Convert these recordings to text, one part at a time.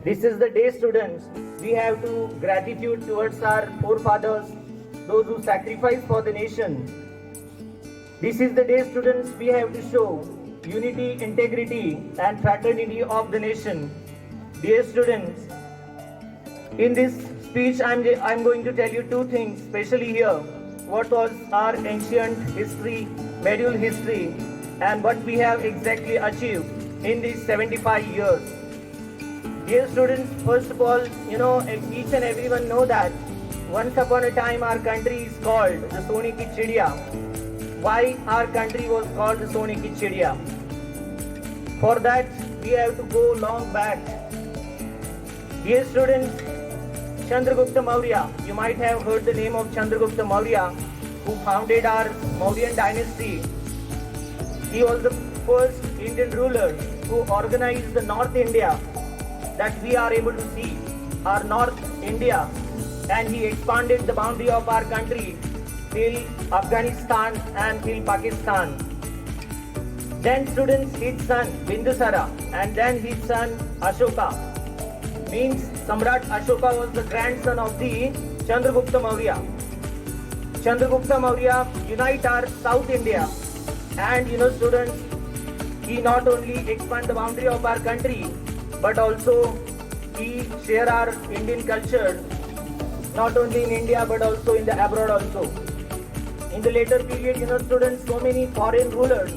This is the day, students, we have to gratitude towards our forefathers, those who sacrificed for the nation. This is the day, students, we have to show unity, integrity and fraternity of the nation. Dear students, in this speech I'm going to tell you two things, especially here. What was our ancient history, medieval history, and what we have exactly achieved in these 75 years. Dear students, first of all, each and everyone know that once upon a time our country is called the Sone ki Chidiya. Why our country was called the Sone ki Chidiya? For that, we have to go long back. Dear students, Chandragupta Maurya, you might have heard the name of Chandragupta Maurya, who founded our Mauryan dynasty. He was the first Indian ruler who organized the North India that we are able to see, our North India, and he expanded the boundary of our country till Afghanistan and till Pakistan. Then students, his son Bindusara and then his son Ashoka. Means Samrat Ashoka was the grandson of the Chandragupta Maurya. Chandragupta Maurya unite our South India, and students, he not only expand the boundary of our country, but also he share our Indian culture, not only in India but also in the abroad also. In the later period, students, so many foreign rulers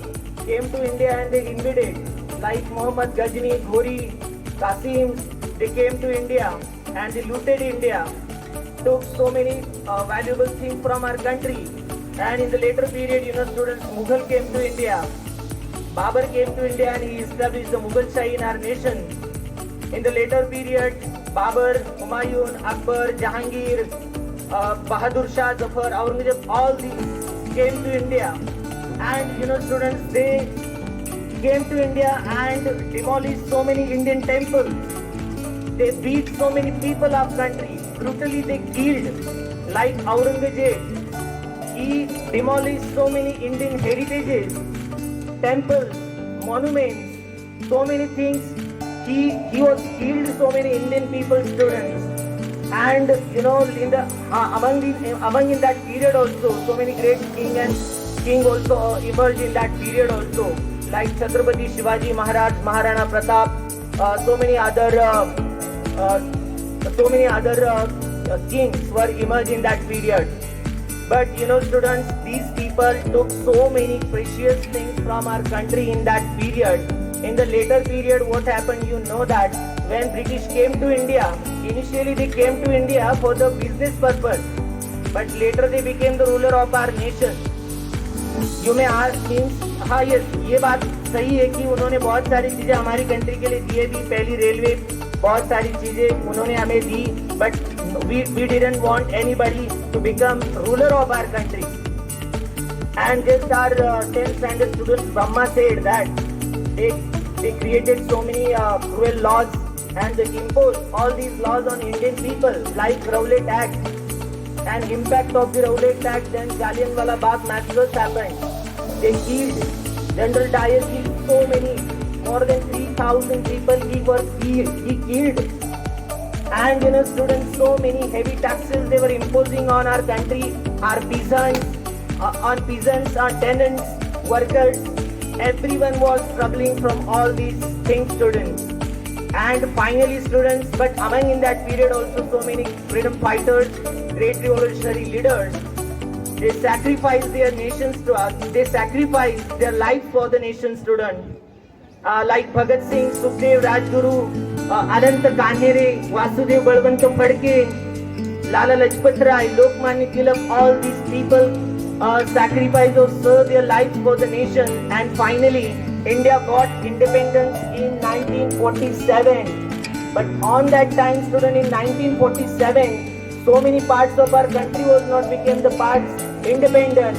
came to India and they invaded, like Muhammad Ghazni, Ghori, Qasim. They came to India and they looted India, took so many valuable things from our country. And in the later period, students, Mughal came to India. Babur came to India and he established the Mughal Shahi in our nation. In the later period, Babur, Humayun, Akbar, Jahangir, Bahadur Shah, Zafar, Aurangzeb, all these came to India. And students, they came to India and demolished so many Indian temples. They beat so many people of country. Brutally they killed. Like Aurangzeb, he demolished so many Indian heritages, temples, monuments, so many things. He was killed so many Indian people, students. And in the among in that period also, so many great king also emerged in that period also, like Chhatrapati Shivaji Maharaj, Maharana Pratap, so many other kings were emerged in that period. But students, these people took so many precious things from our country in that period. In the later period, what happened, that when British came to India, initially they came to India for the business purpose, but later they became the ruler of our nation. You may ask, हाँ ये बात सही है कि उन्होंने बहुत सारी चीजें हमारी कंट्री के लिए दी भी, पहली रेलवे, बहुत सारी चीजें उन्होंने हमें दी, but we didn't want anybody to become ruler of our country. And just our 10th standard students Brahma said that they created so many cruel laws and they imposed all these laws on Indian people, like Rowlatt Act. And impact of the Rowlatt Act, then Jallianwala Bagh massacres happened. They killed. General Dyer killed so many, more than 3,000 people he killed. And students, so many heavy taxes they were imposing on our country, our peasants, on tenants, workers. Everyone was struggling from all these things, students. And finally, students, but among in that period also so many freedom fighters, great revolutionary leaders, they sacrificed their nations to us. They sacrificed their life for the nation, students. Like Bhagat Singh, Sukhdev, Rajguru, Anant Kanhere, Vasudev Balwant Phadke, Lala Lajpat Rai, Lokmanya Tilak, all these people sacrificed or served their lives for the nation. And finally, India got independence in 1947. But on that time, student, in 1947, so many parts of our country was not became the parts independent.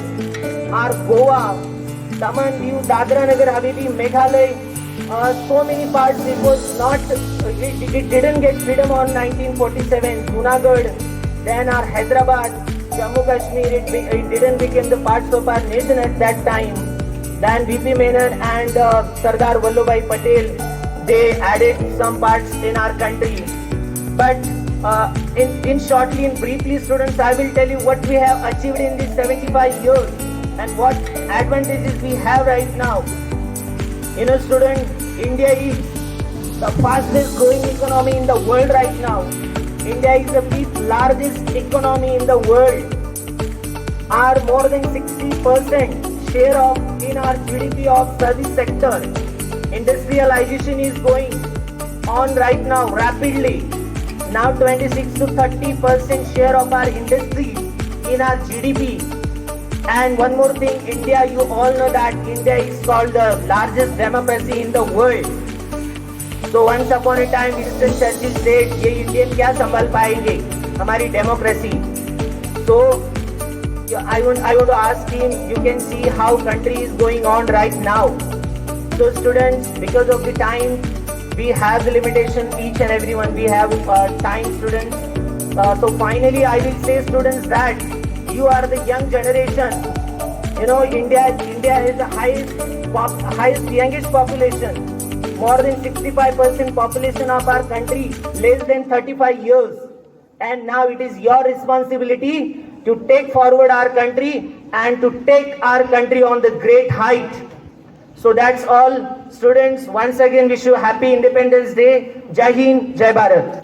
Our Goa, Daman, Diu, Dadra Nagar Haveli, Meghalaya, so many parts it was not, it didn't get freedom on 1947. Junagadh, then our Hyderabad, Jammu Kashmir, it didn't become the parts of our nation at that time. Then V.P. Menon and Sardar Vallabhbhai Patel, they added some parts in our country. But in shortly and briefly, students, I will tell you what we have achieved in these 75 years and what advantages we have right now. You know, student, India is the fastest growing economy in the world right now. India is the fifth largest economy in the world. Our more than 60% share of in our GDP of service sector. Industrialization is going on right now rapidly. Now 26 to 30% share of our industry in our GDP. And one more thing, India, you all know that India is called the largest democracy in the world. So once upon a time, Winston Churchill said, ये Indian क्या संभाल पाएंगे हमारी democracy. So I want to ask him, you can see how country is going on right now. So students, because of the time, we have the limitation, each and everyone, we have time, students. So finally, I will say, students, that you are the young generation. You know, India is the highest youngest population. More than 65% population of our country less than 35 years. And now it is your responsibility to take forward our country and to take our country on the great height. So that's all, students. Once again, wish you happy Independence Day. Jai Hind, Jai Bharat.